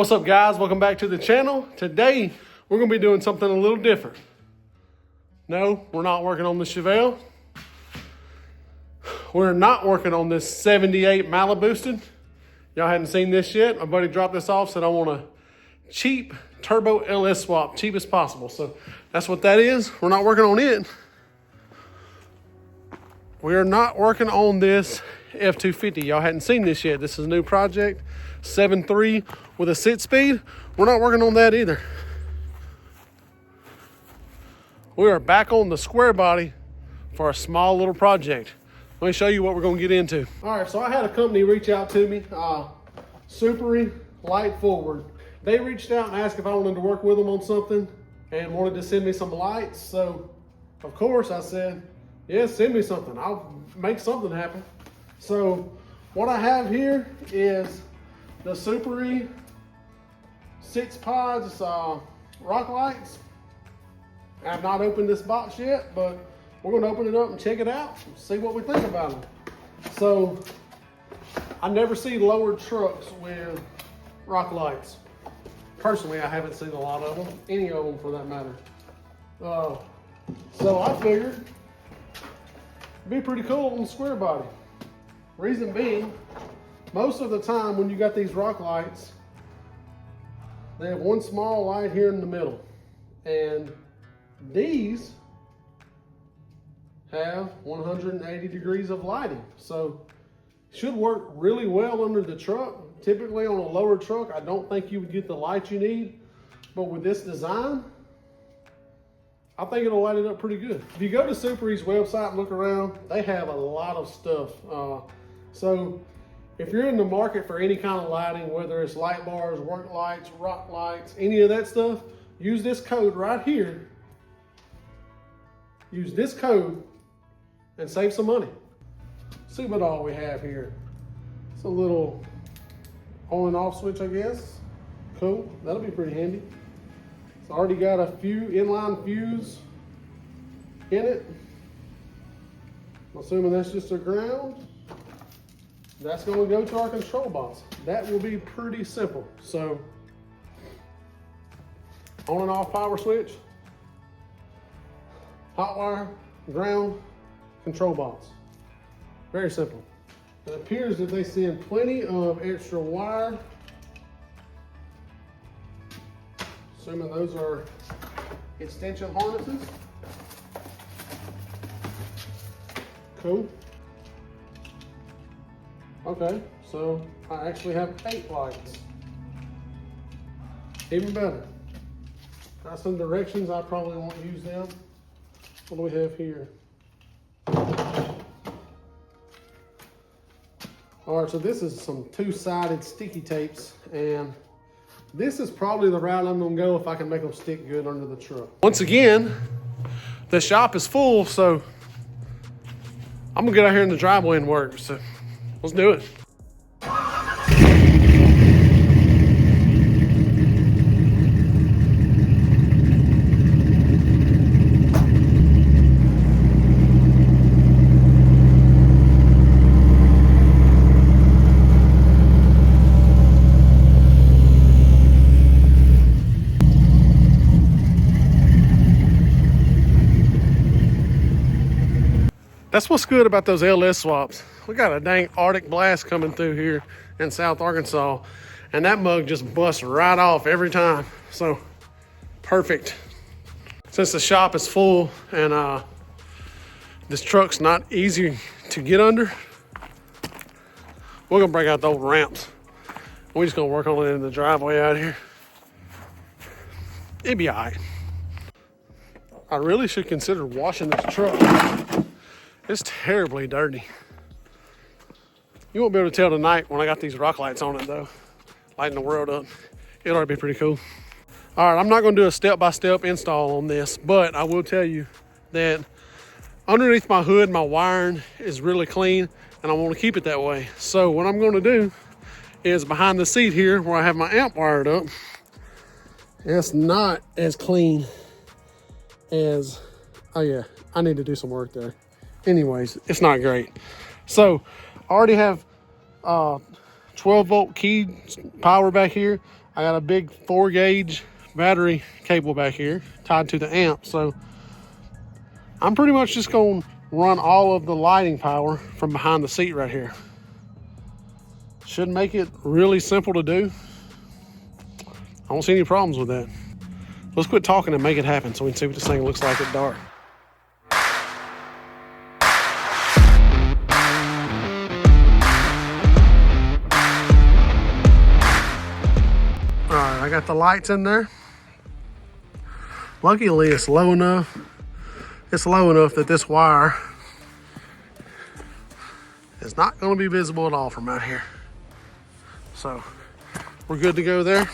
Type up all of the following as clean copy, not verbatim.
What's up, guys? Welcome back to the channel. Today we're going to be doing something a little different. No, we're not working on the Chevelle. We're not working on this 78 Malibu. Y'all hadn't seen this yet. My buddy dropped this off, said I want a cheap turbo LS swap, cheap as possible. So that's what that is. We're not working on it. We are not working on this F250. Y'all hadn't seen this yet. This is a new project, 7.3 with a 6-speed. We're not working on that either. We are back on the square body for a small little project. Let me show you what we're gonna get into. All right, so I had a company reach out to me, Supery Light Forward. They reached out and asked if I wanted to work with them on something and wanted to send me some lights. So of course I said, yeah, send me something. I'll make something happen. So what I have here is the Supery 6 pods rock lights. I have not opened this box yet, but we're gonna open it up and check it out and see what we think about them. So I never see lowered trucks with rock lights. Personally, I haven't seen a lot of them, any of them for that matter. So I figured it'd be pretty cool on the square body. Reason being, most of the time when you got these rock lights, they have one small light here in the middle. And these have 180 degrees of lighting. So should work really well under the truck. Typically on a lower truck, I don't think you would get the light you need. But with this design, I think it'll light it up pretty good. If you go to Supery's website and look around, they have a lot of stuff. So if you're in the market for any kind of lighting, whether it's light bars, work lights, rock lights, any of that stuff, use this code right here. Use this code and save some money. See what all we have here. It's a little on and off switch, I guess. Cool, that'll be pretty handy. It's already got a few inline fuse in it. I'm assuming that's just a ground. That's going to go to our control box. That will be pretty simple. So on and off power switch, hot wire, ground, control box. Very simple. It appears that they send plenty of extra wire. Assuming those are extension harnesses. Cool. Okay, so I actually have 8 lights. Even better. Got some directions, I probably won't use them. What do we have here? All right, so this is some 2-sided sticky tapes, and this is probably the route I'm gonna go if I can make them stick good under the truck. Once again, the shop is full, so I'm gonna get out here in the driveway and work, so let's do it. That's what's good about those LS swaps. We got a dang Arctic blast coming through here in South Arkansas, and that mug just busts right off every time. So perfect. Since the shop is full and this truck's not easy to get under, we're gonna break out the old ramps. We're just gonna work on it in the driveway out here. It'd be all right. I really should consider washing this truck. It's terribly dirty. You won't be able to tell tonight when I got these rock lights on it though. Lighting the world up. It ought to be pretty cool. All right, I'm not gonna do a step-by-step install on this, but I will tell you that underneath my hood, my wiring is really clean and I wanna keep it that way. So what I'm gonna do is behind the seat here where I have my amp wired up, it's not as clean as, oh yeah, I need to do some work there. Anyways, it's not great. So I already have 12-volt key power back here. I got a big 4-gauge battery cable back here tied to the amp. So I'm pretty much just going to run all of the lighting power from behind the seat right here. Should make it really simple to do. I don't see any problems with that. Let's quit talking and make it happen so we can see what this thing looks like at dark. All right, I got the lights in there. Luckily, it's low enough. It's low enough that this wire is not going to be visible at all from out here. So we're good to go there.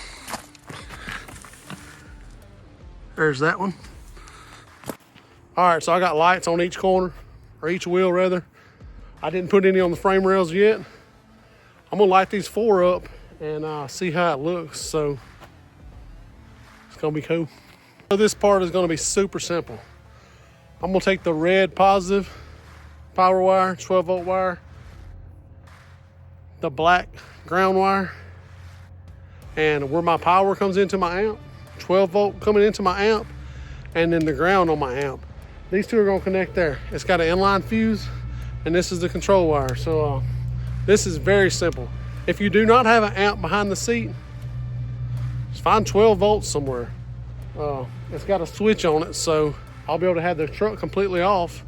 There's that one. All right, so I got lights on each corner, or each wheel rather. I didn't put any on the frame rails yet. I'm gonna light these 4 up and see how it looks. So it's gonna be cool. So this part is gonna be super simple. I'm gonna take the red positive power wire, 12-volt wire, the black ground wire, and where my power comes into my amp, 12-volt coming into my amp, and then the ground on my amp. These two are gonna connect there. It's got an inline fuse, and this is the control wire. So this is very simple. If you do not have an amp behind the seat, just find 12 volts somewhere. It's got a switch on it, so I'll be able to have the truck completely off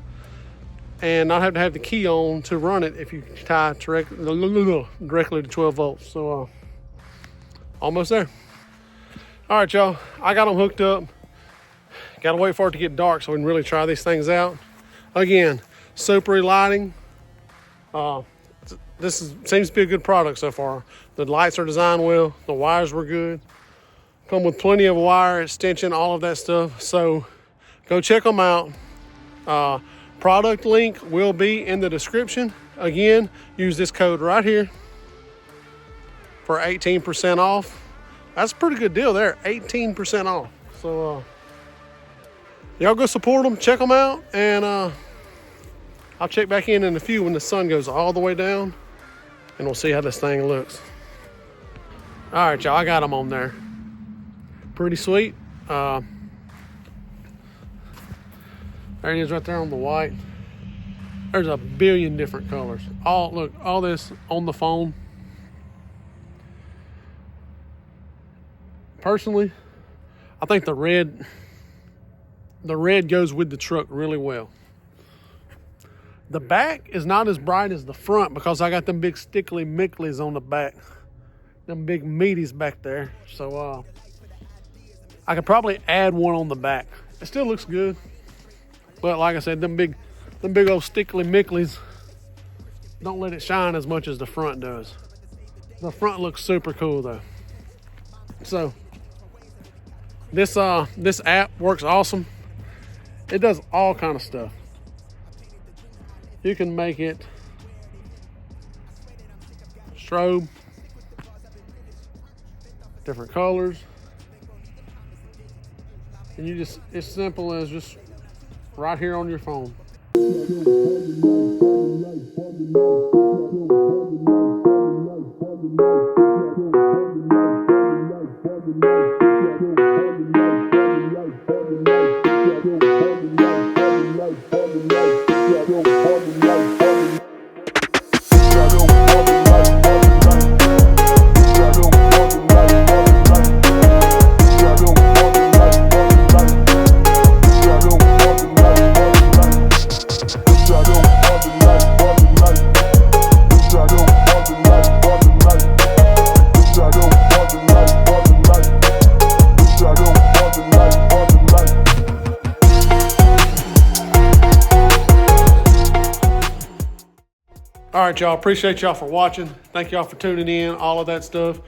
and not have to have the key on to run it if you tie directly to 12 volts. So almost there. All right, y'all, I got them hooked up. Gotta wait for it to get dark so we can really try these things out. Again, super lighting. Seems to be a good product so far. The lights are designed well, the wires were good. Come with plenty of wire extension, all of that stuff. So go check them out. Product link will be in the description. Again, use this code right here for 18% off. That's a pretty good deal there, 18% off. So y'all go support them, check them out, and I'll check back in a few when the sun goes all the way down, and we'll see how this thing looks. All right, y'all, I got them on there. Pretty sweet. There it is right there on the white. There's a billion different colors. Look, all this on the phone. Personally, I think the red goes with the truck really well. The back is not as bright as the front because I got them big stickly mickleys on the back. Them big meaties back there. So I could probably add one on the back. It still looks good. But like I said, them big old stickly mickleys don't let it shine as much as the front does. The front looks super cool though. So this app works awesome. It does all kind of stuff. You can make it strobe, different colors, and it's simple as just right here on your phone. All right, y'all, appreciate y'all for watching. Thank y'all for tuning in, all of that stuff.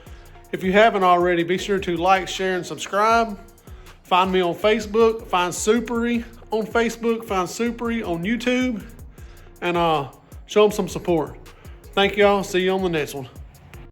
If you haven't already, be sure to like, share, and subscribe. Find me on Facebook, find Supery on Facebook, find Supery on YouTube, and show them some support. Thank y'all, see you on the next one.